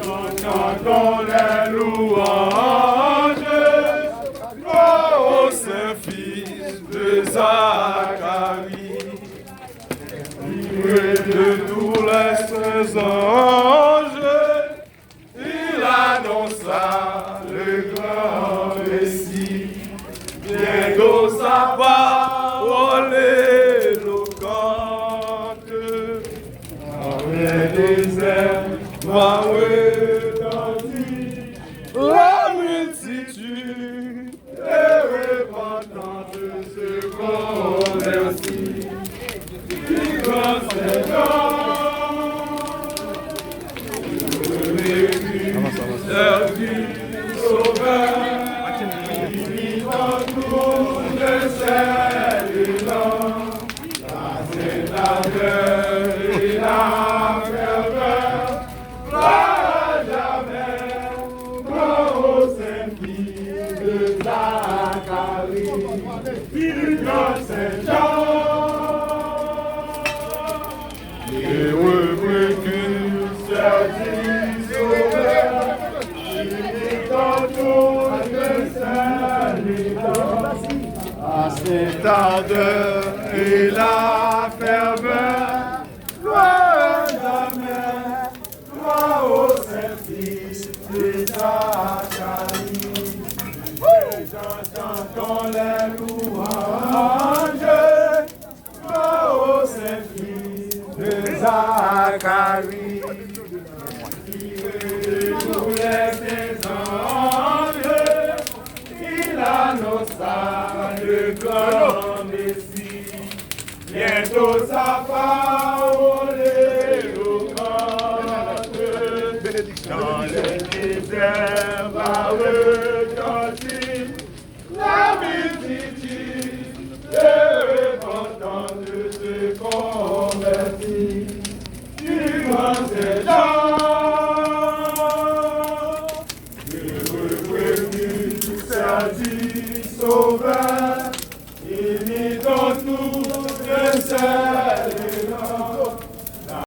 Chantons les louanges, ô Saint-Fils de Zacharie, de tous les saints anges, il annonça le grand récit, bientôt sa parole éloquente, dans les déserts va retentir la multitude est repentante se convertit. Du grand Seigneur, servi, sauveur, imitant tout le ciel, la sénateur et la ferveur, à jamais, ô Saint-Fils de Zacharie, du grand Saint-Jean. Heureux vaincu, servi, sauveur, imitant tout le salut, à cette ardeur et la ferveur, gloire jamais, gloire au Saint-Fils de Zacharie. Chantons les louanges, gloire au Saint-Fils de Zacharie, tous les anges, il annonça le grand Messie, bientôt sa parole éloquente, dans les déserts va retentir la multitude de repentants se convertit. Du grand Seigneur, heureux prévenu, servi, sauveur, imitant tout le ciel.